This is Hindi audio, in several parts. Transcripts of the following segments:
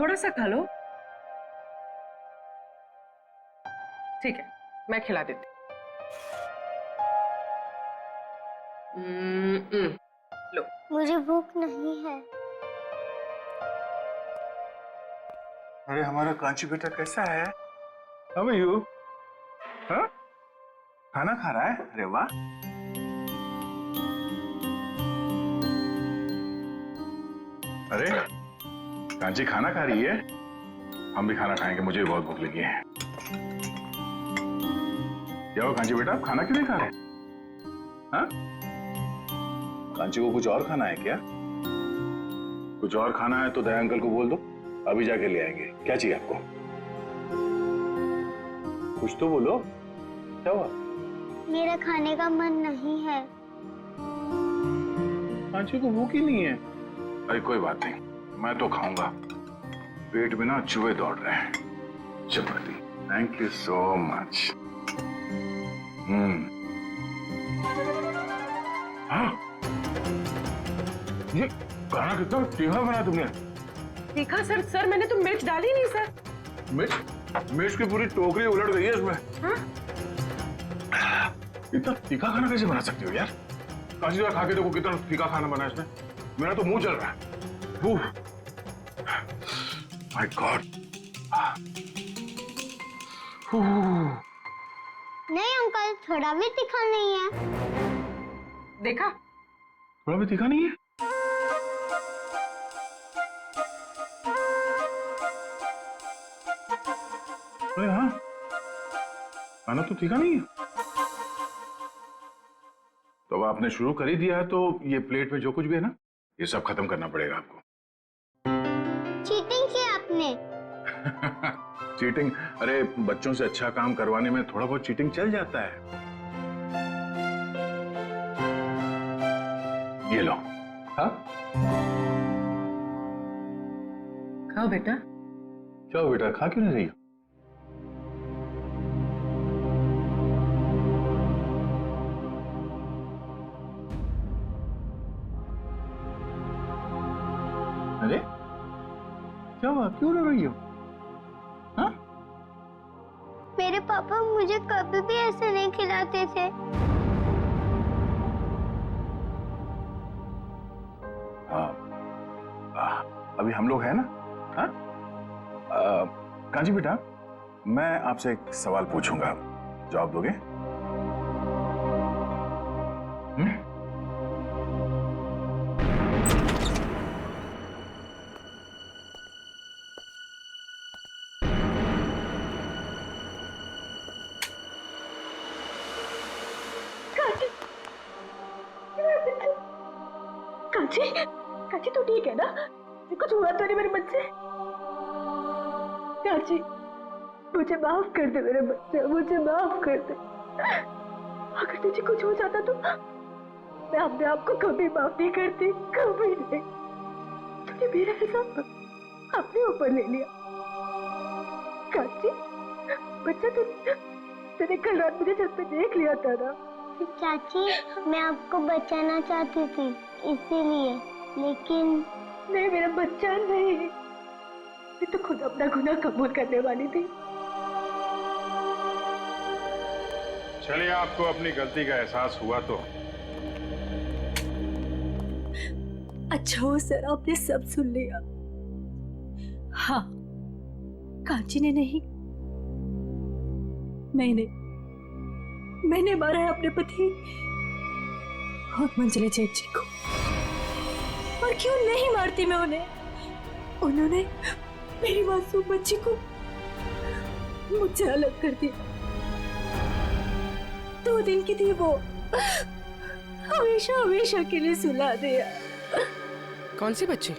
थोड़ा सा खा लो। ठीक है, मैं खिला देती हूँ। लो। मुझे भूख नहीं है। अरे हमारा कांची बेटा कैसा है? How are you? हाँ? खाना खा रहा है? अरे वाह। अरे कांची खाना खा रही है? हम भी खाना खाएंगे, मुझे भी बहुत भूख लगी है। क्या हो कांची बेटा, आप खाना क्यों नहीं खा रहे? हाँ? कांची को कुछ और खाना है क्या? कुछ और खाना है तो दया अंकल को बोल दो, अभी जाके ले आएंगे। क्या चाहिए आपको? कुछ तो बोलो, क्या हुआ? मेरा खाने का मन नहीं है। कांची को भूख ही नहीं है। अरे कोई बात नहीं, मैं तो खाऊंगा। पेट में ना चूहे दौड़ रहे हैं। चपाती, थैंक यू सो मच। हाँ, ये खाना कितना तीखा बना तुमने? तीखा सर? सर मैंने तो मिर्च डाली नहीं सर। मिर्च? मिर्च की पूरी टोकरी उलट गई है इसमें। हाँ? इतना तीखा खाना कैसे बना सकती हो यार? कांची जरा खा के देखो कितना तीखा खाना बना है इसमें। मेरा तो मुंह चल रहा है। My God. नहीं अंकल, थोड़ा भी तीखा नहीं है। देखा? थोड़ा भी तीखा नहीं है? अरे हाँ, खाना तो तीखा नहीं है। तो अब आपने शुरू कर ही दिया है तो ये प्लेट में जो कुछ भी है ना, ये सब खत्म करना पड़ेगा आपको। चीटिंग की आपने। चीटिंग? अरे बच्चों से अच्छा काम करवाने में थोड़ा बहुत चीटिंग चल जाता है। ये लो। हाँ, खाओ बेटा। क्या बेटा, खा क्यों नहीं रही हो? अरे क्या हुआ, क्यों रो रही हो? हाँ? मेरे पापा मुझे कभी भी ऐसे नहीं खिलाते थे। अभी हम लोग हैं ना? हाँ? कांची बेटा, मैं आपसे एक सवाल पूछूंगा, जवाब दोगे? कांची, कांची तो ठीक है ना? कुछ हुआ तो नहीं मेरे बच्चे? कांची, मुझे माफ कर दे मेरे बच्चे, मुझे माफ कर दे। अगर तुझे कुछ हो जाता तो मैं अपने आप को कभी माफ नहीं करती, कभी नहीं। तूने मेरा हिसाब अपने ऊपर ले लिया। कांची, बच्चा तूने कल रात मुझे छत पे देख लिया था ना? चाची, मैं आपको बचाना चाहती थी इसीलिए, लेकिन नहीं मेरा बच्चा नहीं। मैं तो खुद अपना गुनाह कबूल करने वाली थी। चलिए, आपको अपनी गलती का एहसास हुआ तो। अच्छा हो सर, आपने सब सुन लिया। हाँ, कांची ने नहीं, मैंने मारा है अपने पति और मंजिला जेठ जी को। और क्यों नहीं मारती मैं उन्हें? उन्होंने मेरी मासूम बच्ची को मुझसे अलग कर दिया। 2 दिन की थी वो, हमेशा हमेशा के लिए सुला दिया। कौन सी बच्ची?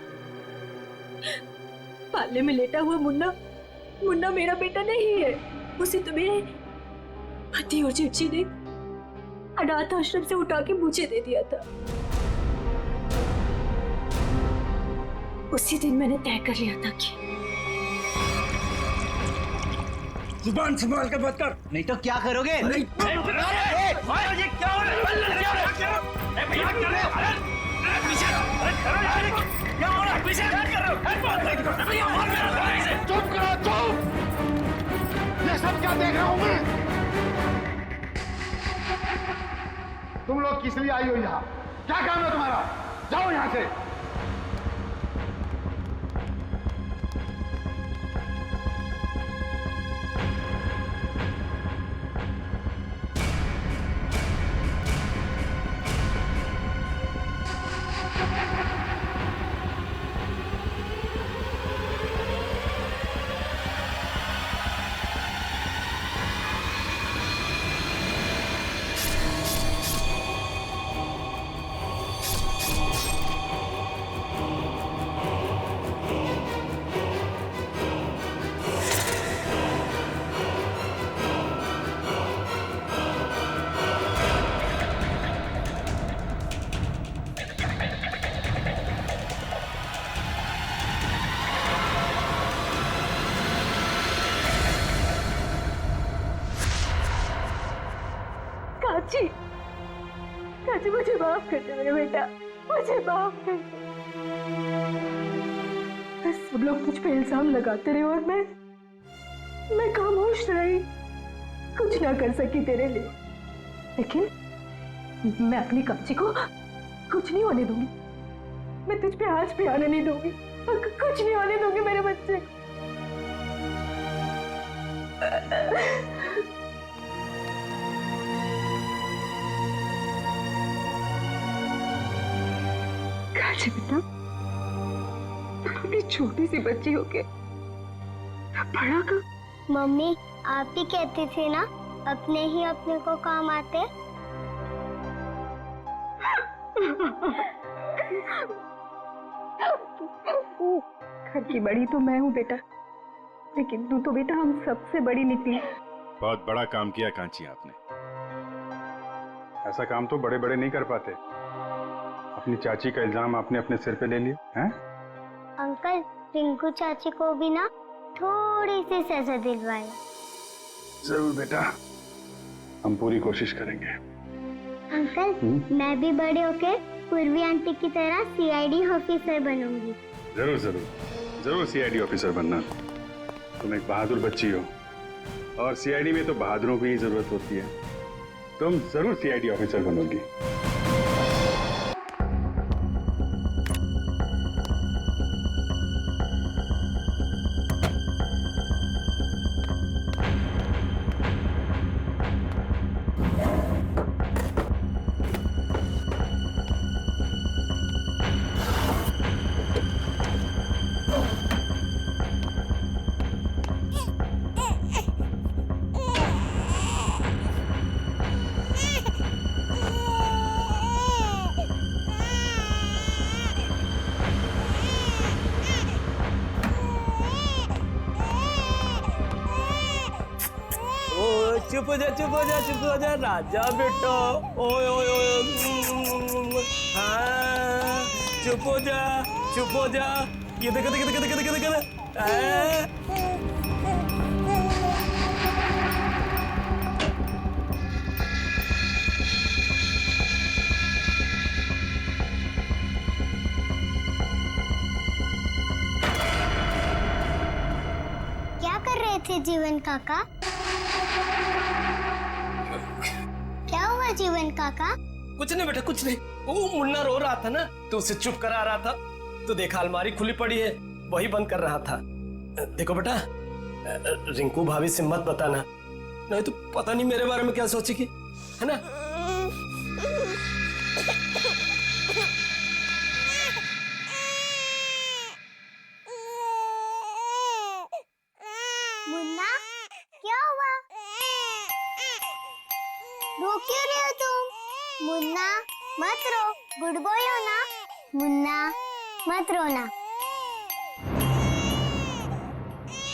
पालने में लेटा हुआ मुन्ना मेरा बेटा नहीं है। उसे तो मेरे पति और जेठ जी ने अनाथ आश्रम से उठा के मुझे दे दिया था। उसी दिन मैंने तय कर लिया था कि जुबान संभाल कर बात कर, नहीं तो क्या करोगे? अरे क्या हो रहा है? हूं मैं। तुम लोग किस लिए आई हो यहाँ? क्या काम है तुम्हारा? जाओ यहाँ से। काची, काची मुझे माफ कर दे मेरे बेटा, मुझे माफ कर दे। बस सब लोग मुझ पे इल्जाम लगाते रहे और मैं खामोश रही, कुछ ना कर सकी तेरे लिए। लेकिन मैं अपनी काची को कुछ नहीं होने दूंगी। मैं तुझ पे आज भी आने नहीं दूंगी, कुछ नहीं होने दूंगी मेरे बच्चे को। काची बेटा, अपनी छोटी सी बच्ची होके बड़ा का। मम्मी आप ही कहती थी ना अपने ही अपने को काम आते। घर की बड़ी तो मैं हूँ बेटा, लेकिन तू तो बेटा हम सबसे बड़ी निकली। बहुत बड़ा काम किया कांची आपने। ऐसा काम तो बड़े बड़े नहीं कर पाते। अपनी चाची का इल्जाम आपने अपने सिर पे ले लिया हैं? अंकल रिंकू चाची को भी ना थोड़ी सी सजा दिलवाए। जरूर बेटा, हम पूरी कोशिश करेंगे। अंकल मैं भी बड़े होके पूर्वी आंटी की तरह सीआईडी ऑफिसर बनूंगी। जरूर जरूर जरूर सीआईडी ऑफिसर बनना। तुम एक बहादुर बच्ची हो और सीआईडी में तो बहादुरों की ही जरूरत होती है। तुम जरूर सीआईडी ऑफिसर बनोगी। चुप हो जा, चुप हो जा, चुप हो जा राजा बेटा। ओए ओए ओए, हाँ चुप हो जा, चुप हो जा। ये देख देख देख देख देख देख। क्या कर रहे थे जीवन काका? क्या हुआ जीवन काका? कुछ नहीं बेटा, कुछ नहीं। वो मुन्ना रो रहा था ना, तो उसे चुप करा रहा था। तो देखा अलमारी खुली पड़ी है, वही बंद कर रहा था। देखो बेटा, रिंकू भाभी से मत बताना, नहीं तो पता नहीं मेरे बारे में क्या सोचेगी, है ना? मुन्ना क्या हुआ? रो क्यों रहे हो तुम? मुन्ना मत रो, गुड बॉय हो ना। मुन्ना मत रोना।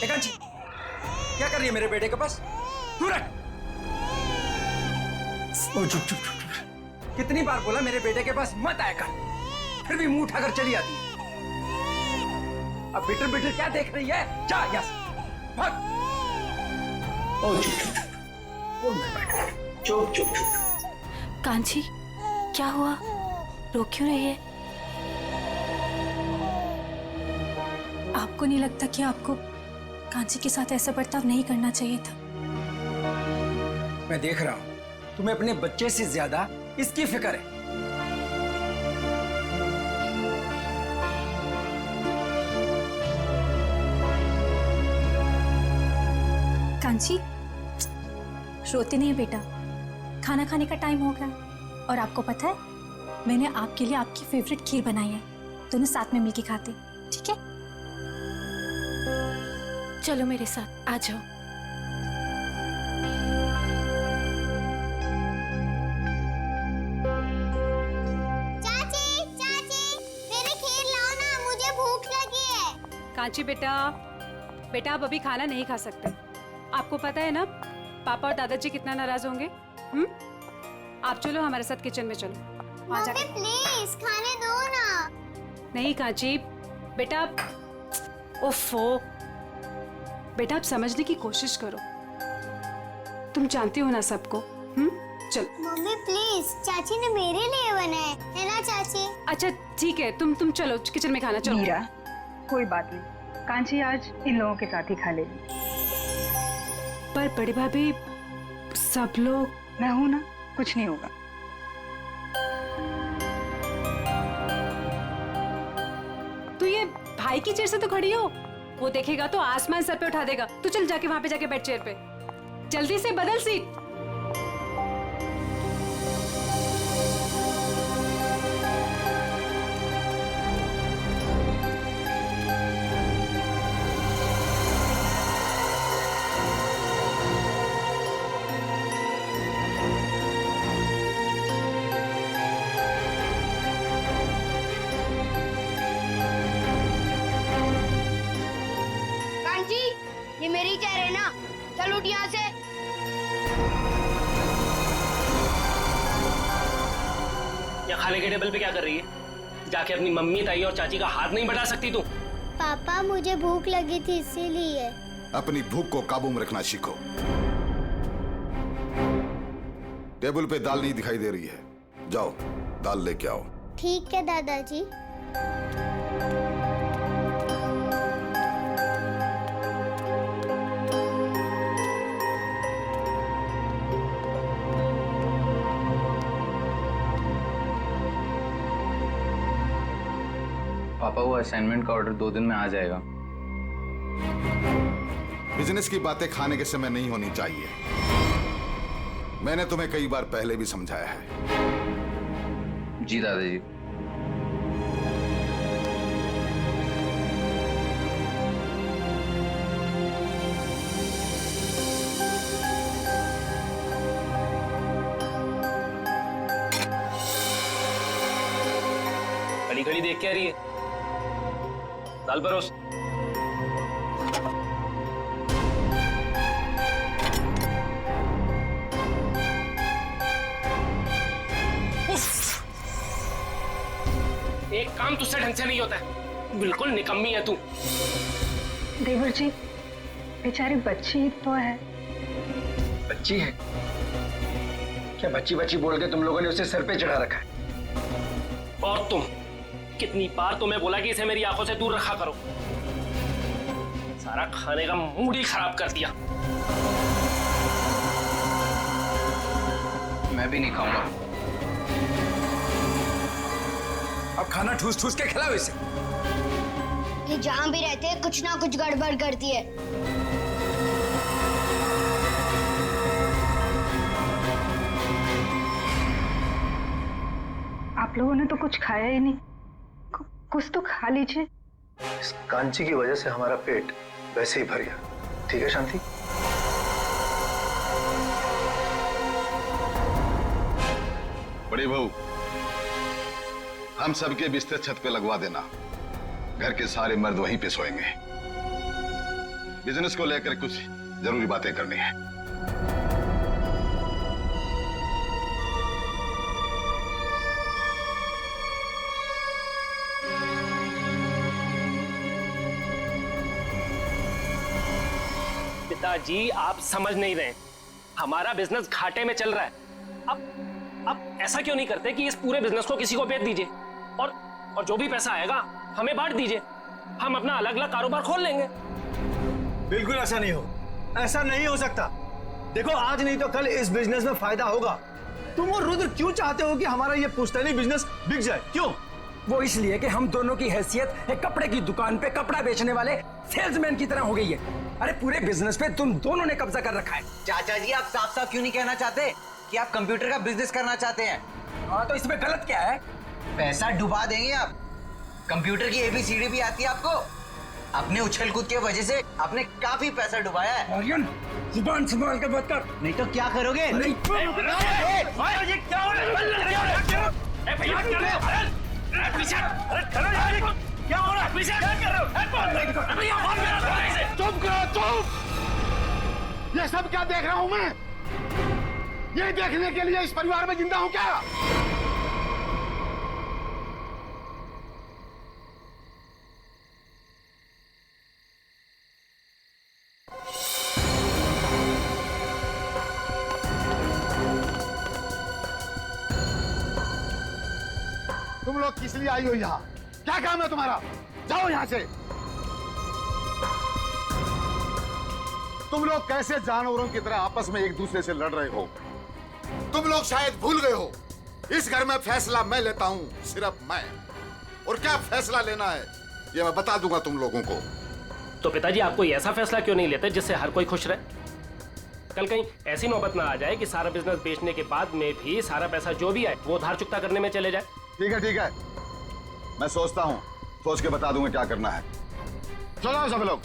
कांची, क्या कर रही है मेरे बेटे के पास? दूर रख। ओ चुप चुप चुप। कितनी बार बोला मेरे बेटे के पास मत आया कर, फिर भी मुंह उठाकर चली आती है। अब बिटर बिटर क्या देख रही है? जा यहाँ से भाग। ओ चुप चुप चुप। बोल मेरे बेटे, चुप चुप चुप। कांची क्या हुआ, रो क्यों रही है? आपको नहीं लगता कि आपको कांची के साथ ऐसा बर्ताव नहीं करना चाहिए था? मैं देख रहा हूँ तुम्हें अपने बच्चे से ज्यादा इसकी फिक्र है। कांची, रोते नहीं बेटा, खाना खाने का टाइम हो गया। और आपको पता है, मैंने आपके लिए आपकी फेवरेट खीर बनाई है, दोनों साथ में मिलके खाते, ठीक है? चलो मेरे साथ आ जाओ। चाची चाची मेरी खीर लाओ ना, मुझे भूख लगी है। कांची बेटा, बेटा आप अभी खाना नहीं खा सकते। आपको पता है ना पापा और दादाजी कितना नाराज होंगे। आप चलो हमारे साथ किचन में चलो। वहाँ मम्मी जाके प्लीज खाने दो ना। नहीं कांची बेटा, ओफो बेटा आप समझने की कोशिश करो, तुम जानती हो ना सबको। चलो मम्मी प्लीज, चाची ने मेरे लिए बनाए है ना चाची। अच्छा ठीक है, तुम चलो किचन में खाना। चलो मीरा, कोई बात नहीं, कांची आज इन लोगों के साथ ही खा लेगी। पर बड़ी भाभी सब लोग। मैं हूं ना, कुछ नहीं होगा। तो ये भाई की चेयर से तो खड़ी हो, वो देखेगा तो आसमान सर पे उठा देगा। तू चल जाके वहां पे जाके बैठ चेयर पे, जल्दी से बदल सीट। कांची, ये मेरी चेयर है ना, चल उठ यहाँ से। या खाने के टेबल पे क्या कर रही है? जाके अपनी मम्मी, ताई और चाची का हाथ नहीं बढ़ा सकती तू? पापा मुझे भूख लगी थी इसीलिए। अपनी भूख को काबू में रखना सीखो। टेबल पे दाल नहीं दिखाई दे रही है, जाओ दाल लेके आओ। ठीक है दादाजी। पापा वो असाइनमेंट का ऑर्डर 2 दिन में आ जाएगा। बिजनेस की बातें खाने के समय नहीं होनी चाहिए। मैंने तुम्हें कई बार पहले भी समझाया है। जी दादाजी। खड़ी खड़ी देख क्या रही है? दाल परोस। एक काम तुझसे ढंग से नहीं होता है, बिल्कुल निकम्मी है तू। देवर जी, बेचारी बच्ची ही तो है। बच्ची है क्या? बच्ची बच्ची बोल के तुम लोगों ने उसे सर पे चढ़ा रखा है। और तुम, कितनी बार तुम्हें बोला कि इसे मेरी आंखों से दूर रखा करो। सारा खाने का मूड ही खराब कर दिया। मैं भी नहीं खाऊंगा। अब खाना ठूस ठूस के खिलाओ इसे। ये जहाँ भी रहते हैं कुछ ना कुछ गड़बड़ करती है। आप लोगों ने तो कुछ खाया ही नहीं, कुछ तो खा लीजिए। इस कांची की वजह से हमारा पेट वैसे ही भर गया। ठीक है शांति? बड़ी बहू, हम सबके बिस्तर छत पे लगवा देना। घर के सारे मर्द वहीं पे सोएंगे। बिजनेस को लेकर कुछ जरूरी बातें करनी है। पिताजी आप समझ नहीं रहे, हमारा बिजनेस घाटे में चल रहा है। अब ऐसा क्यों नहीं करते कि इस पूरे बिजनेस को किसी को बेच दीजिए और जो भी पैसा आएगा हमें बांट दीजिए। हम अपना अलग अलग कारोबार खोल लेंगे। बिल्कुल ऐसा नहीं हो सकता। देखो आज नहीं तो कल इस बिजनेस में फायदा होगा। तुम और रुद्र क्यों चाहते हो कि हमारा ये पुश्तैनी बिजनेस बिक जाए? क्यों? वो इसलिए कि हम दोनों की हैसियत एक कपड़े की दुकान पे कपड़ा बेचने वाले सेल्समैन की तरह हो गई है। अरे पूरे बिजनेस पे तुम दोनों ने कब्जा कर रखा है। चाचा जी, आप साफ साफ क्यों नहीं कहना चाहते कि आप कंप्यूटर का बिजनेस करना चाहते हैं? हाँ, तो इसमें गलत क्या है? पैसा डुबा देंगे आप। कंप्यूटर की ABCD भी आती है आपको। अपने उछल कूद के वजह से आपने काफी पैसा डुबाया है। आर्यन, जुबान संभाल कर बात कर, नहीं तो क्या करोगे? नहीं। चुप करो तुम। ये सब क्या देख रहा हूं मैं? ये देखने के लिए इस परिवार में जिंदा हूं क्या? तुम लोग किस लिए आई हो यहाँ? क्या काम है तुम्हारा? जाओ यहाँ से। तुम लोग कैसे जानवरों की तरह आपस में एक दूसरे से लड़ रहे हो? तुम लोग शायद भूल गए हो, इस घर में फैसला मैं लेता हूँ, सिर्फ मैं। और क्या फैसला लेना है ये मैं बता दूंगा तुम लोगों को। तो पिताजी आप कोई ऐसा फैसला क्यों नहीं लेते जिससे हर कोई खुश रहे? कल कहीं ऐसी नौबत ना आ जाए कि सारा बिजनेस बेचने के बाद में भी सारा पैसा जो भी आए वो उधार चुकता करने में चले जाए। ठीक है, मैं सोचता हूँ, सोच के बता दूंगा क्या करना है। चलो सब लोग।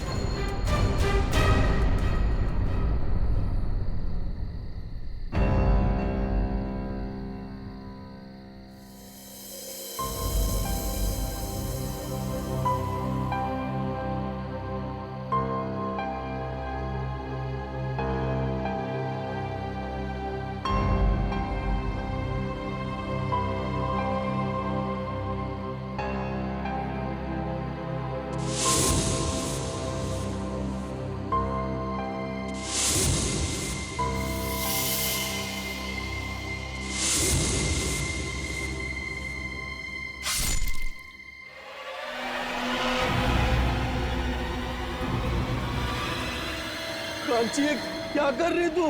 कांची, क्या कर रही तू?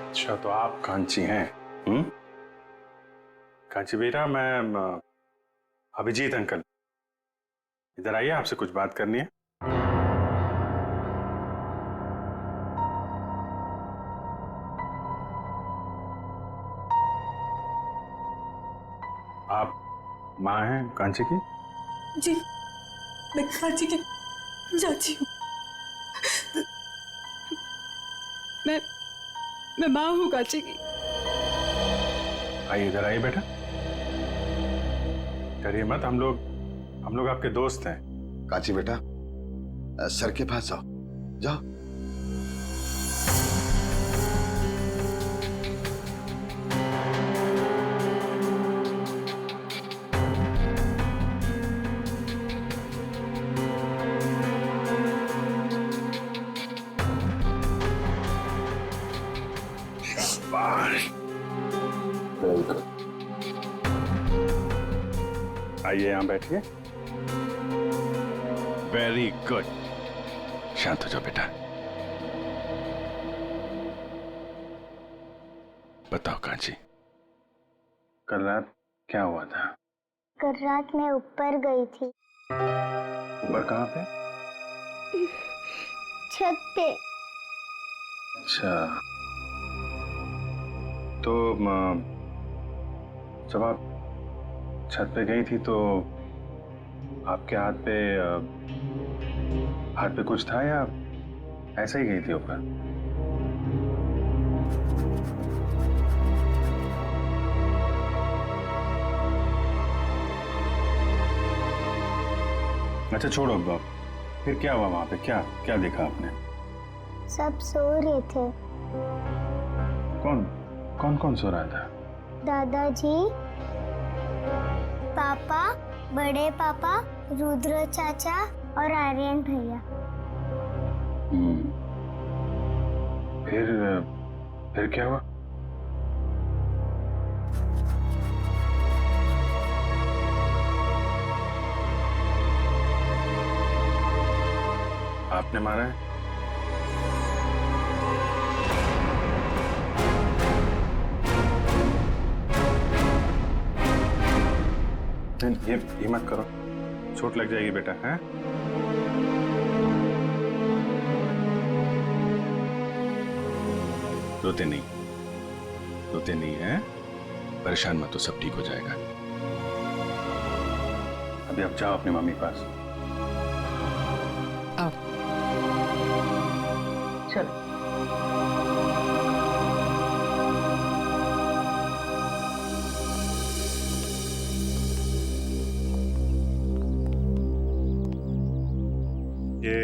अच्छा तो आप कांची हैं? कांची बेटा, मैं अभिजीत अंकल, इधर आइए, आपसे कुछ बात करनी है। आप माँ हैं कांची की? जी, मैं कांची की चाची हूँ। मैं माँ हूँ कांची की। आइए, इधर आइए बेटा, डरिए मत, हम लोग आपके दोस्त हैं। कांची बेटा, सर के पास जाओ, जाओ। आइए, यहाँ बैठिए। वेरी गुड, शांत हो जाओ बेटा। बताओ कांची, कल रात क्या हुआ था? कल रात मैं ऊपर गई थी। ऊपर कहाँ पे? छत पे। अच्छा, तो जब आप छत पे गई थी तो आपके हाथ पे कुछ था या ऐसे ही गई थी ऊपर? अच्छा छोड़ो, अब फिर क्या हुआ वहां पे? क्या क्या देखा आपने? सब सो रहे थे। कौन सो रहा था? दादाजी, पापा, बड़े पापा, रुद्र चाचा और आर्यन भैया। फिर क्या हुआ? आपने मारा है? ये मत करो, चोट लग जाएगी बेटा। हैं? रोते नहीं है, परेशान मत हो, सब ठीक हो जाएगा। अभी आप जाओ अपनी मम्मी पास। आओ चलो। ये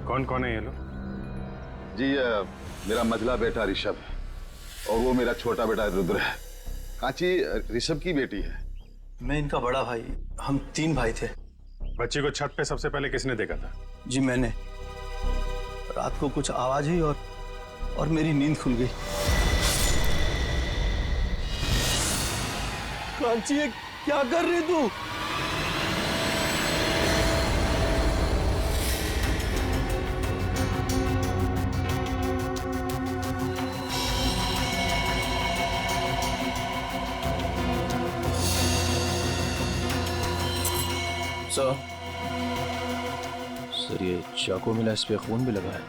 कौन है ये लोग? जी मेरा मझला बेटा ऋषभ है और वो मेरा छोटा बेटा रुद्र है। कांची ऋषभ की बेटी है। मैं इनका बड़ा भाई, हम 3 भाई थे। बच्ची को छत पे सबसे पहले किसने देखा था? जी मैंने। रात को कुछ आवाज हुई और मेरी नींद खुल गई। कांची ये क्या कर रही तू? सर ये चाकू मिला, इस पे खून भी लगा है।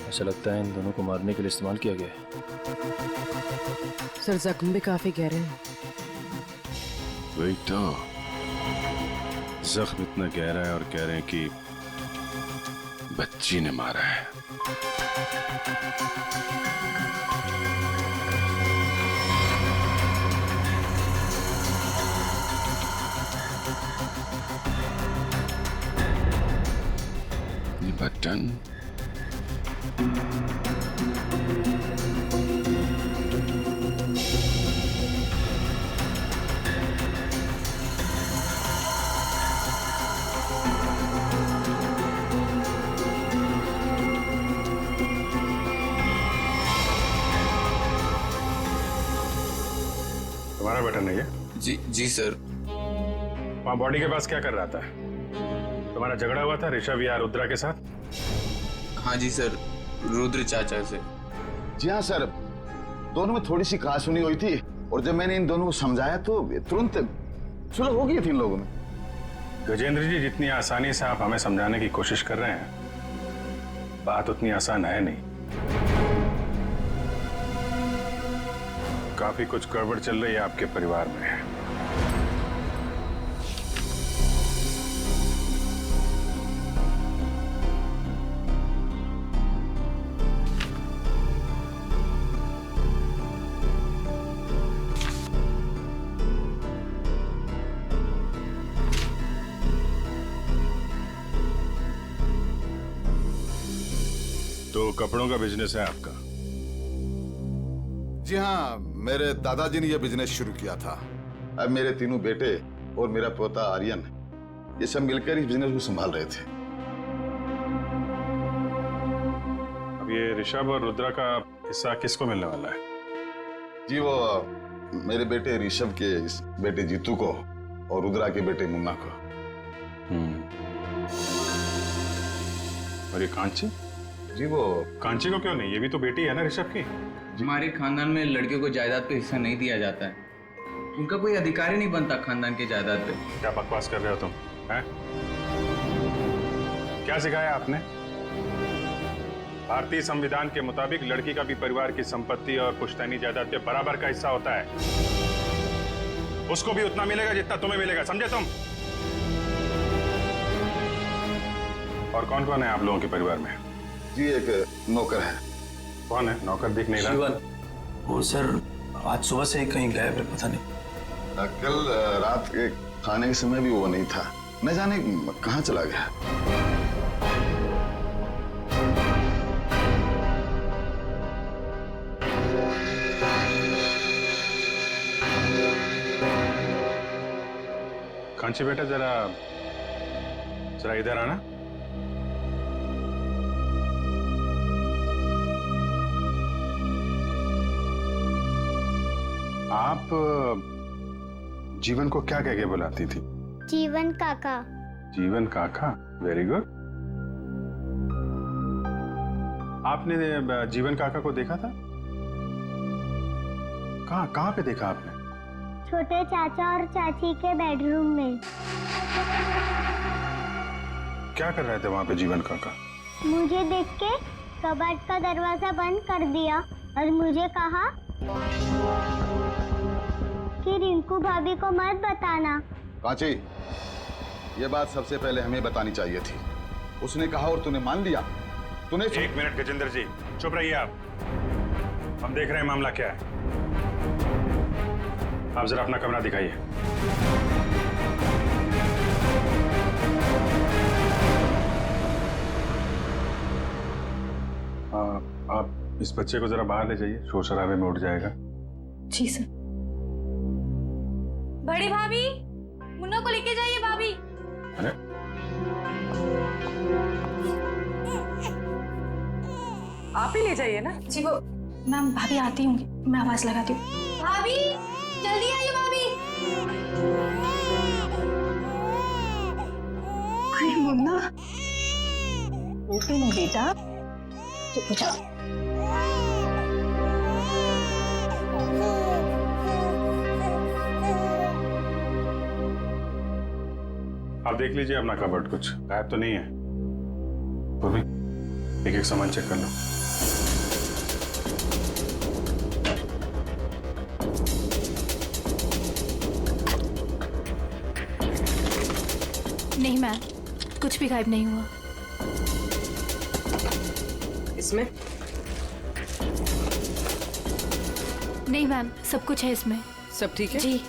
ऐसा लगता है इन दोनों को मारने के लिए इस्तेमाल किया गया है। सर जख्म भी काफी गहरे हैं। वही तो, जख्म इतना गहरा है और कह रहे हैं कि बच्ची ने मारा है। बटन तुम्हारा बटन है ये? जी सर। वहां बॉडी के पास क्या कर रहा था? तुम्हारा झगड़ा हुआ था ऋषभ या रुद्रा के साथ? हाँ जी सर, रुद्र चाचा से। जी हाँ सर, दोनों में थोड़ी सी कहासुनी हुई थी और जब मैंने इन दोनों को समझाया तो तुरंत सुलह हो गई थी इन लोगों में। गजेंद्र जी, जितनी आसानी से आप हमें समझाने की कोशिश कर रहे हैं, बात उतनी आसान है नहीं। काफी कुछ गड़बड़ चल रही है आपके परिवार में। तो कपड़ों का बिजनेस है आपका? जी हाँ, मेरे दादाजी ने यह बिजनेस शुरू किया था। अब मेरे तीनों बेटे और मेरा पोता आर्यन, ये सब मिलकर इस बिजनेस को संभाल रहे थे। अब ये ऋषभ और रुद्रा का हिस्सा किसको मिलने वाला है? जी वो मेरे बेटे ऋषभ के बेटे जीतू को और रुद्रा के बेटे मुन्ना को। और ये कांची? जी वो कांची को क्यों नहीं? ये भी तो बेटी है ना ऋषभ की। हमारे खानदान में लड़कियों को जायदाद पे हिस्सा नहीं दिया जाता है। उनका कोई अधिकार ही नहीं बनता खानदान के जायदाद पे। क्या बकवास कर रहे हो तुम? हैं? क्या सिखाया आपने? भारतीय संविधान के मुताबिक लड़की का भी परिवार की संपत्ति और पुश्तैनी जायदाद पे बराबर का हिस्सा होता है। उसको भी उतना मिलेगा जितना तुम्हें मिलेगा, समझे तुम? और कौन कौन है आप लोगों के परिवार में? जी एक नौकर है। कौन है नौकर? दिख नहीं रहा। शिवन, वो सर आज सुबह से ही कहीं गायब है, पता नहीं। कल रात के खाने के समय भी वो नहीं था, न जाने कहाँ चला गया। कांची बेटा, जरा इधर आना। आप जीवन को क्या कह के बुलाती थी? जीवन काका। जीवन काका, वेरी गुड। आपने जीवन काका को देखा था? कहाँ पे देखा आपने? छोटे चाचा और चाची के बेडरूम में। क्या कर रहे थे वहां पे जीवन काका? मुझे देख के कबर्ड का दरवाजा बंद कर दिया और मुझे कहा कि रिंकू भाभी को मत बताना। कांची, ये बात सबसे पहले हमें बतानी चाहिए थी। उसने कहा और तूने मान लिया। तूने 1 मिनट गजेंद्र जी, चुप रहिए आप। हम देख रहे हैं मामला क्या है। आप जरा अपना कमरा दिखाइए। आप इस बच्चे को जरा बाहर ले जाइए, शोर शराबे में उठ जाएगा। जी सर। बड़ी भाभी, मुन्ना को लेके जाइए भाभी। अरे आप ही ले जाइए ना। जी वो मैम भाभी आती होंगी, मैं आवाज लगाती हूँ। भाभी जल्दी आइए भाभी। अरे मुन्ना, नहीं बेटा, चुप हो जाओ। आप देख लीजिए अपना कबर्ड, कुछ गायब तो नहीं है। वो भी एक एक सामान चेक कर लो। नहीं मैम, कुछ भी गायब नहीं हुआ। इसमें नहीं मैम, सब कुछ है इसमें। सब ठीक है जी।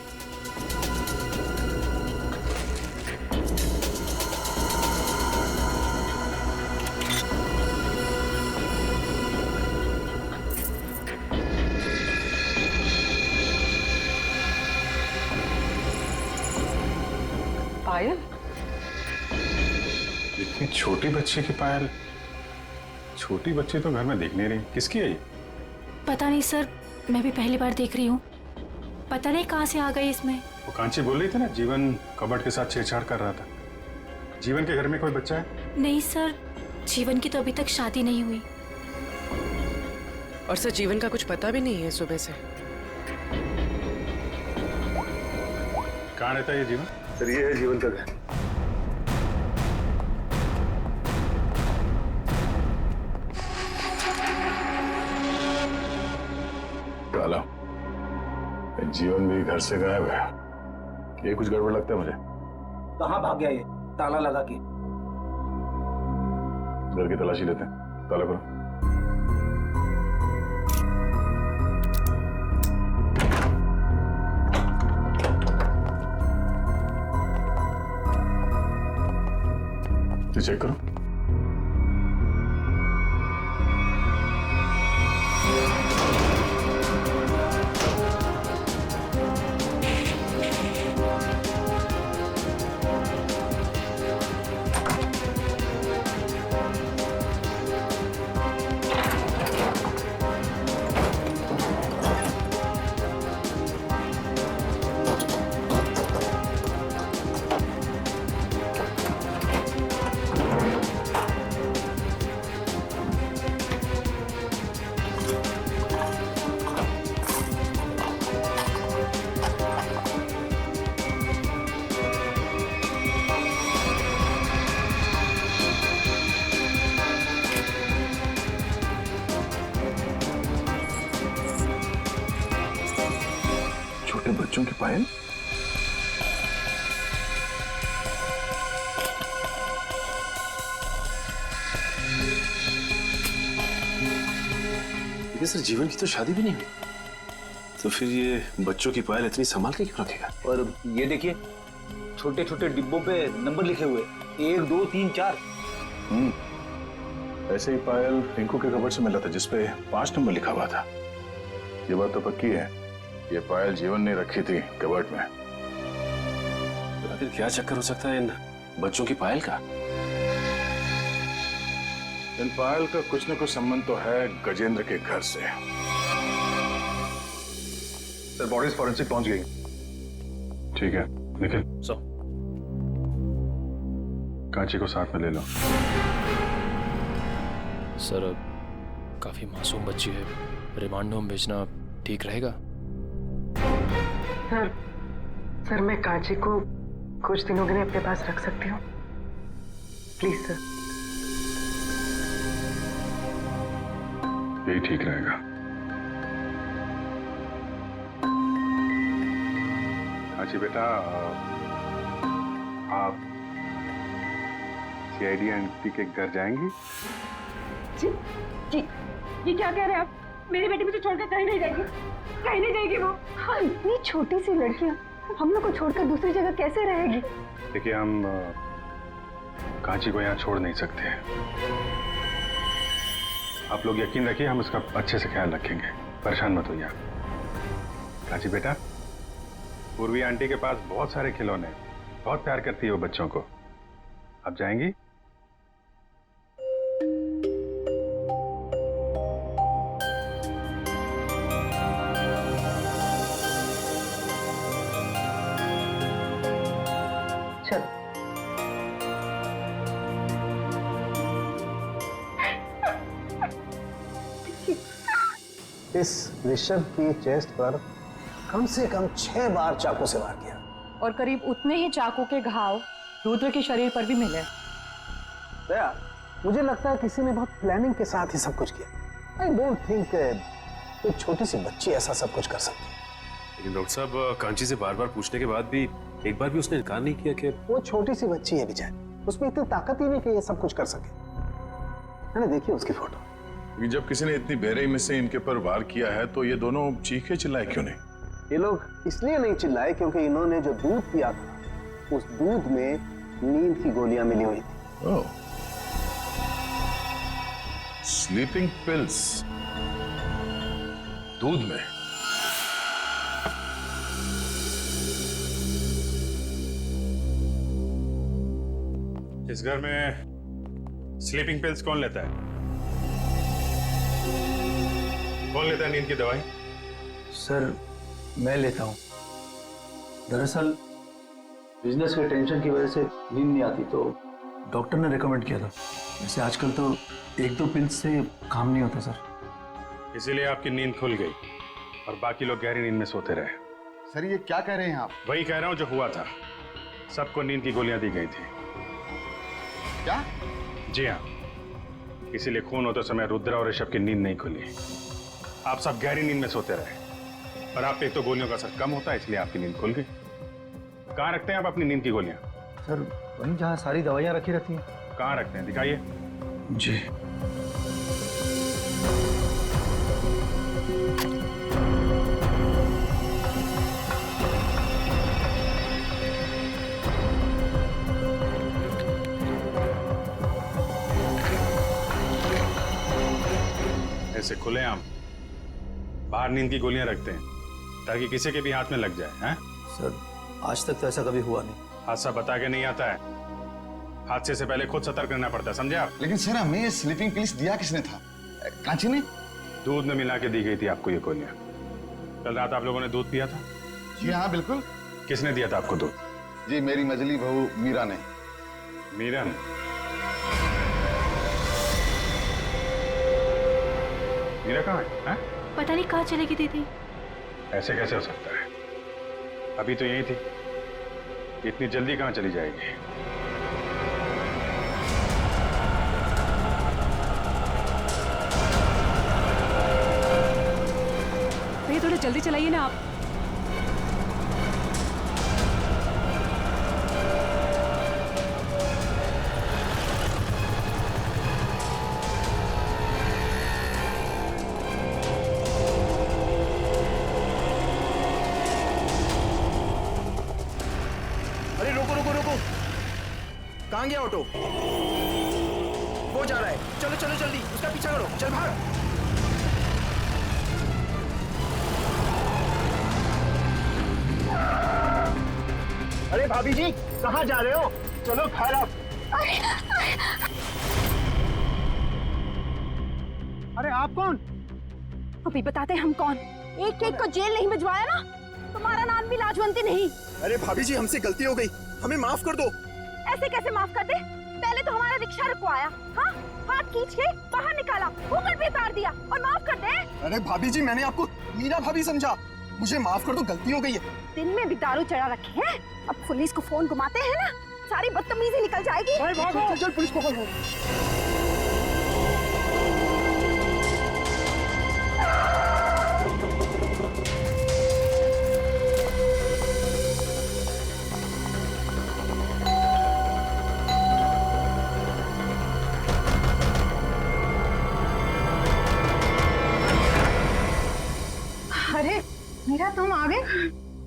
पायल, इतनी छोटी बच्ची की पायल? छोटी बच्ची तो घर में दिख नहीं रही, किसकी है ये? पता नहीं सर, मैं भी पहली बार देख रही हूँ। पता नहीं कहाँ से आ गई इसमें। वो कांची बोल रही थी ना, जीवन कबर्ड के साथ छेड़छाड़ कर रहा था। जीवन के घर में कोई बच्चा है? नहीं सर, जीवन की तो अभी तक शादी नहीं हुई। और सर जीवन का कुछ पता भी नहीं है सुबह से। कहाँ रहता है ये जीवन? सर ये है जीवन का घर। काला, जीवन भी घर से गायब है। ये कुछ गड़बड़ लगता है मुझे। कहाँ भाग गया ये ताला लगा के? घर की तलाशी लेते हैं, ताला करो। तो चेक करो। छोटे बच्चों की पायल? सर जीवन की तो शादी भी नहीं हुई, तो फिर ये बच्चों की पायल इतनी संभाल के क्यों रखेगा? और ये देखिए, छोटे छोटे डिब्बों पे नंबर लिखे हुए, 1 2 3 4। ऐसे ही पायल रिंकू के कबर्ड से मिला था, जिसपे 5 नंबर लिखा हुआ था। ये बात तो पक्की है, ये पायल जीवन ने रखी थी कबर्ड में। तो आखिर क्या चक्कर हो सकता है इन बच्चों की पायल का? इन पायल का कुछ न कुछ संबंध तो है गजेंद्र के घर से। सर बॉडीज फॉरेंसिक पहुंच गई। ठीक है, निखिल सर कांची को साथ में ले लो। सर काफी मासूम बच्ची है, रिमांड होम भेजना ठीक रहेगा? सर मैं कांची को कुछ दिनों के लिए अपने पास रख सकती हूँ, प्लीज सर। यही ठीक रहेगा। कांची बेटा, आप सीआईडी आंटी के घर जाएंगी? जी जी, ये क्या कह रहे हैं आप? मेरी बेटी मुझे छोड़कर कहीं नहीं जाएगी, कहीं नहीं जाएगी वो। हाँ, इतनी छोटी सी लड़कियां हम लोग को छोड़कर दूसरी जगह कैसे रहेगी? देखिए, हम कांची को यहाँ छोड़ नहीं सकते। आप लोग यकीन रखिए, हम उसका अच्छे से ख्याल रखेंगे, परेशान मत होइए। कांची बेटा, पूर्वी आंटी के पास बहुत सारे खिलौने, बहुत प्यार करती है वो बच्चों को। आप जाएंगी? चल। इस ऋषभ की चेस्ट पर कम से कम 6 बार चाकू से वार किया, और करीब उतने ही चाकू के घाव रुद्र के शरीर पर भी मिले। दया, मुझे लगता है किसी ने बहुत प्लानिंग के साथ ही सब कुछ किया। आई डोंट थिंक एक छोटी सी बच्ची ऐसा सब कुछ कर सकती है। लेकिन डॉक्टर साहब, कांची से बार बार पूछने के बाद भी एक बार भी उसने इनकार नहीं किया कि वो छोटी सी बच्ची है विजय, उसमें इतनी ताकत ही नहीं कि ये सब कुछ कर सके। मैंने देखी उसकी फोटो। जब किसी ने इतनी बेरहमी से इनके पर वार किया है तो ये दोनों चीखे चिल्लाए क्यों नहीं? ये लोग इसलिए नहीं चिल्लाए क्योंकि इन्होंने जो दूध पिया था उस दूध में नींद की गोलियां मिली हुई थी। ओह, स्लीपिंग पिल्स दूध में। इस घर में स्लीपिंग पिल्स कौन लेता है? कौन लेता है नींद की दवाई? सर, मैं लेता हूँ। दरअसल बिजनेस के टेंशन की वजह से नींद नहीं आती तो डॉक्टर ने रेकमेंड किया था। वैसे आजकल तो 1-2 पिल्स से काम नहीं होता सर। इसीलिए आपकी नींद खुल गई और बाकी लोग गहरी नींद में सोते रहे। सर, ये क्या कह रहे हैं आप? वही कह रहा हूं जो हुआ था। सबको नींद की गोलियां दी गई थी। क्या? जी हाँ, इसीलिए खून होते समय रुद्र और ऋषभ की नींद नहीं खुली। आप सब गहरी नींद में सोते रहे और आप पे एक तो गोलियों का असर कम होता है, इसलिए आपकी नींद खुल गई। कहाँ रखते हैं आप अपनी नींद की गोलियां? सर, वहीं जहाँ सारी दवाइयाँ रखी रहती हैं। कहाँ रखते हैं, दिखाइए। जी। ऐसे खुलेआम बाहर नींद की गोलियां रखते हैं ताकि किसी के भी हाथ में लग जाए। हैं? सर, आज तक तो ऐसा कभी हुआ नहीं। हादसा बता के नहीं आता है, हादसे से पहले खुद सतर्क रहना पड़ता है, समझे आप? लेकिन सर, हमें ये स्लीपिंग पिल्स दिया किसने था? कांची ने? दूध में मिला के दी गई थी आपको ये गोलियां। कल रात आप लोगों ने दूध पिया था? जी हाँ, बिल्कुल। किसने दिया था आपको दूध? जी, मेरी मजली बहू मीरा ने। मीरा ने? मीरा कहाँ है? पता नहीं कहाँ चली गई दीदी। ऐसे कैसे हो सकता है? अभी तो यही थी, इतनी जल्दी कहाँ चली जाएगी? भैया थोड़ा जल्दी चलाइए ना आप। अरे रुको रुको रुको, कहाँ गया ऑटो? वो जा रहा है, चलो चलो जल्दी उसका पीछा करो, चल भाग। अरे भाभी जी, कहाँ जा रहे हो? चलो घर आप। अरे आप कौन? अभी बताते हम कौन। एक एक को जेल नहीं भिजवाया ना, तुम्हारा नाम भी लाजवंती नहीं। अरे भाभी जी, हमसे गलती हो गई, हमें माफ कर दो। ऐसे कैसे माफ कर दे? पहले तो हमारा मेरा रिक्शा रुकवाया, हाँ? हाथ खींच के बाहर निकाला, ऊपर भी उतार दिया और माफ कर दे। अरे भाभी जी, मैंने आपको मीरा भाभी समझा, मुझे माफ कर दो, गलती हो गई है। दिन में भी दारू चढ़ा रखे हैं, अब पुलिस को फोन घुमाते हैं ना, सारी बदतमीजी निकल जाएगी। चल चल पुलिस को कॉल करो। अरे मीरा, तुम आ गए?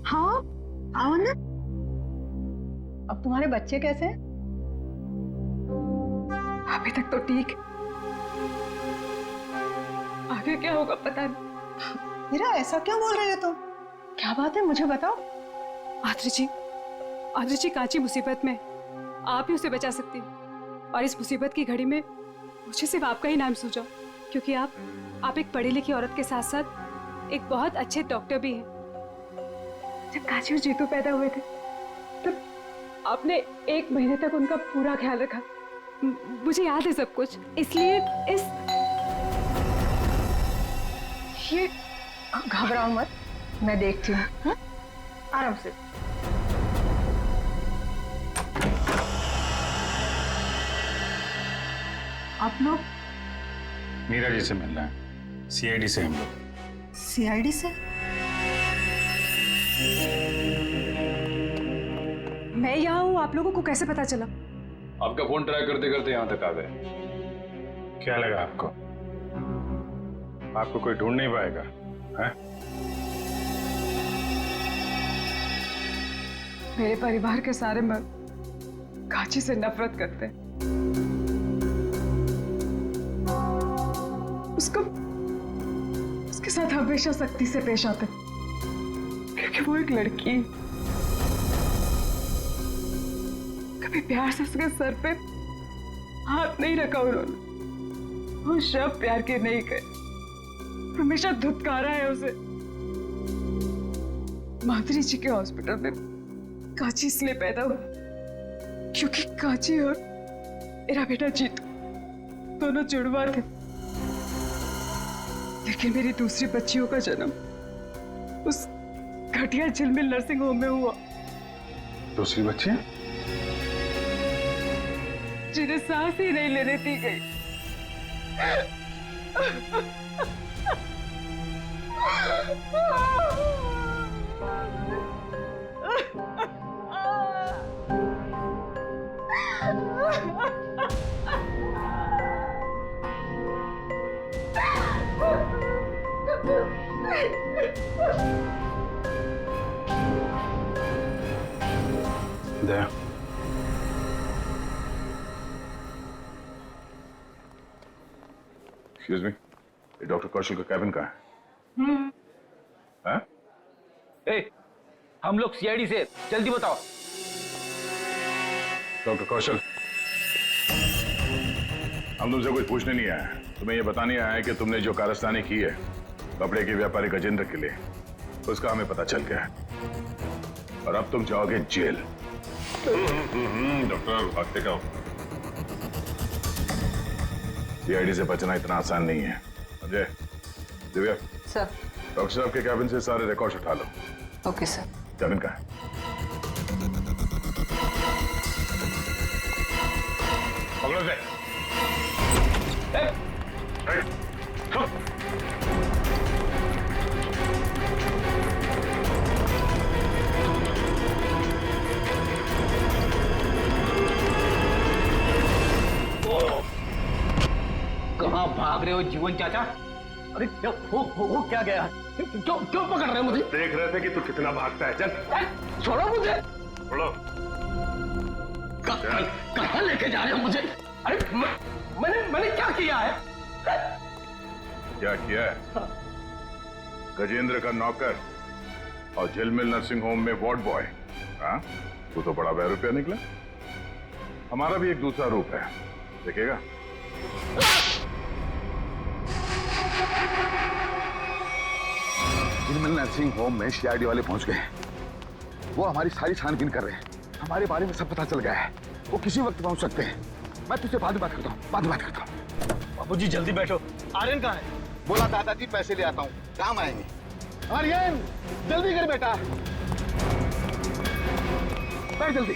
हाँ आओ ना। अब तुम्हारे बच्चे कैसे हैं? अभी तक तो ठीक, आगे क्या होगा पता नहीं। मीरा, ऐसा क्यों बोल रहे हो तुम? क्या बात है, मुझे बताओ। आदरी जी कांची मुसीबत में, आप ही उसे बचा सकती हैं। और इस मुसीबत की घड़ी में मुझे सिर्फ आपका ही नाम सूझा, क्योंकि आप एक पढ़ी लिखी औरत के साथ साथ एक बहुत अच्छे डॉक्टर भी हैं। जब कांची और जीतू पैदा हुए थे तब आपने 1 महीने तक उनका पूरा ख्याल रखा। मुझे याद है सब कुछ, इसलिए ये घबराओ मत, मैं देखती हूँ, हाँ? आराम से। आप लोग मीरा जी से मिलना है, सीआईडी से हम लोग। सीआईडी से? मैं यहाँ हूँ, आप लोगों को कैसे पता चला? आपका फोन ट्राई करते करते यहाँ तक आ गए। क्या लगा आपको? आपको कोई ढूंढ नहीं पाएगा, हैं? मेरे परिवार के सारे मर्द कांची से नफरत करते हैं। उसके साथ हमेशा सख्ती से पेश आते, क्योंकि वो एक लड़की है। कभी प्यार से उसके सर पे हाथ नहीं रखा उन्होंने, वो शब्द प्यार के नहीं कहे, हमेशा धुतकारा है उसे। माधुरी जी के हॉस्पिटल में कांची इसलिए पैदा हुई क्योंकि कांची और मेरा बेटा जीतू दोनों जुड़वा थे, लेकिन मेरी दूसरी बच्चियों का जन्म उस घटिया झिलमिल नर्सिंग होम में हुआ। दूसरी बच्ची जिन्हें सांस ही नहीं लेने दी गई। दया, एक्सक्यूज मी, डॉक्टर कौशल का कैबिन कहाँ है? हम लोग सीआईडी से, जल्दी बताओ। डॉक्टर कौशल, हम तुमसे कुछ पूछने नहीं आए हैं, तुम्हें यह बताने आया है कि तुमने जो कारस्तानी की है कपड़े के व्यापारी गजेंद्र के लिए, उसका हमें पता चल गया है और अब तुम जाओगे जेल। डॉक्टर भागते का सीआईडी से बचना इतना आसान नहीं है, समझे? दिव्या सर। डॉक्टर साहब के कैबिन से सारे रिकॉर्ड्स उठा लो। Okay sir. कैबिन कहाँ है? पकड़ो से। कहाँ भाग रहे हो जीवन चाचा? अरे क्या हो क्या गया? क्यों पकड़ रहे हो मुझे? देख रहे थे कि तू कितना भागता है। चल छोड़ो मुझे। छोड़ो। कहाँ लेके जा रहे हो मुझे? अरे मैंने क्या किया है? क्या किया है? गजेंद्र का नौकर और झिलमिल नर्सिंग होम में वार्ड बॉय। हाँ, तू तो बड़ा बेरुपया निकला। हमारा भी एक दूसरा रूप है, देखेगा? झिलमिल नर्सिंग होम में सीआईडी वाले पहुंच गए। वो हमारी सारी छानबीन कर रहे हैं, हमारे बारे में सब पता चल गया है। वो किसी वक्त पहुंच सकते हैं। मैं तुझसे बाद में बात करता हूँ, बाद में बात करता हूँ। बाबूजी जल्दी बैठो, आर्यन कहाँ है? बोला दादाजी पैसे ले आता हूँ, काम आएंगे। आर्यन जल्दी कर बेटा, बैठ जल्दी।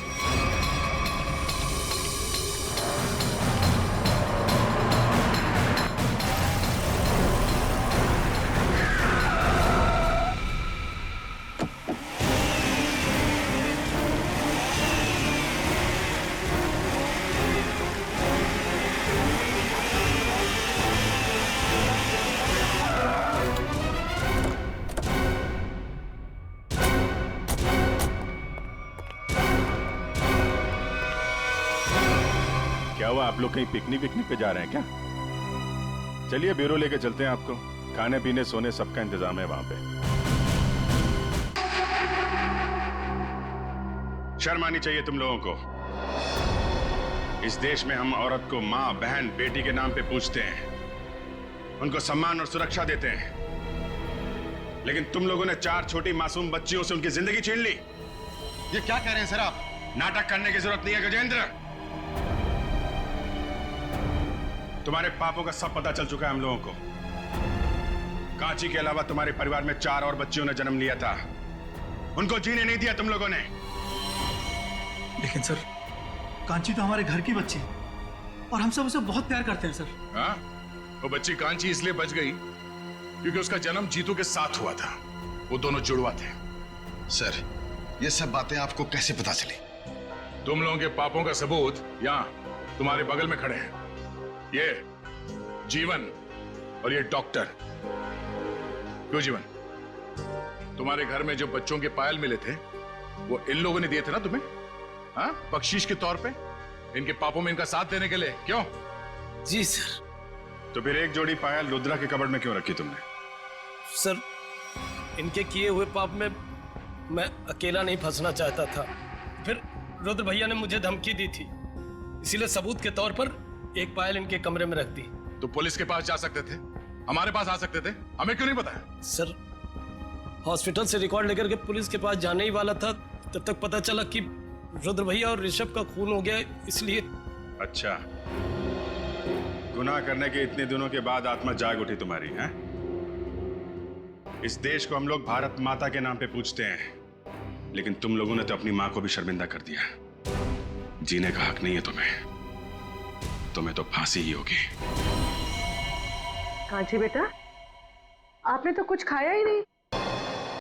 क्या हुआ, आप लोग कहीं पिकनिक पे जा रहे हैं क्या? चलिए ब्यूरो लेके चलते हैं आपको, खाने पीने सोने सबका इंतजाम है वहां पे। शर्म आनी चाहिए तुम लोगों को। इस देश में हम औरत को माँ, बहन, बेटी के नाम पे पूछते हैं, उनको सम्मान और सुरक्षा देते हैं, लेकिन तुम लोगों ने 4 छोटी मासूम बच्चियों से उनकी जिंदगी छीन ली। ये क्या कह रहे हैं सर आप? नाटक करने की जरूरत नहीं है गजेंद्र, तुम्हारे पापों का सब पता चल चुका है हम लोगों को। कांची के अलावा तुम्हारे परिवार में 4 और बच्चियों ने जन्म लिया था, उनको जीने नहीं दिया तुम लोगों ने। लेकिन सर, कांची तो हमारे घर की बच्ची है और हम सब उसे बहुत प्यार करते हैं सर। हाँ? वो बच्ची कांची इसलिए बच गई क्योंकि उसका जन्म जीतू के साथ हुआ था, वो दोनों जुड़वा थे। सर, ये सब बातें आपको कैसे पता चली? तुम लोगों के पापों का सबूत यहाँ तुम्हारे बगल में खड़े हैं, ये जीवन और ये डॉक्टर। क्यों जीवन, तुम्हारे घर में जो बच्चों के पायल मिले थे वो इन लोगों ने दिए थे ना तुम्हें, हाँ, बख्शीश के तौर पे, इनके पापों में इनका साथ देने के लिए, क्यों? जी सर। तो फिर एक जोड़ी पायल रुद्रा के कबर्ड में क्यों रखी तुमने? सर, इनके किए हुए पाप में मैं अकेला नहीं फंसना चाहता था, फिर रुद्र भैया ने मुझे धमकी दी थी, इसीलिए सबूत के तौर पर एक पायल इनके कमरे में रख दी। तो पुलिस के पास जा सकते थे, हमारे पास आ सकते थे, हमें क्यों नहीं बताया? सर, हॉस्पिटल से रिकॉर्ड लेकर के पुलिस के पास जाने ही वाला था, तब तक पता चला कि रुद्र भैया और ऋषभ का खून हो गया, इसलिए। अच्छा, गुनाह करने के इतने दिनों के बाद आत्मा जाग उठी तुम्हारी, हैं? इस देश को हम लोग भारत माता के नाम पे पूछते हैं, लेकिन तुम लोगों ने तो अपनी मां को भी शर्मिंदा कर दिया। जीने का हक नहीं है तुम्हें तो फांसी ही होगी। कांची बेटा, आपने तो कुछ खाया ही नहीं।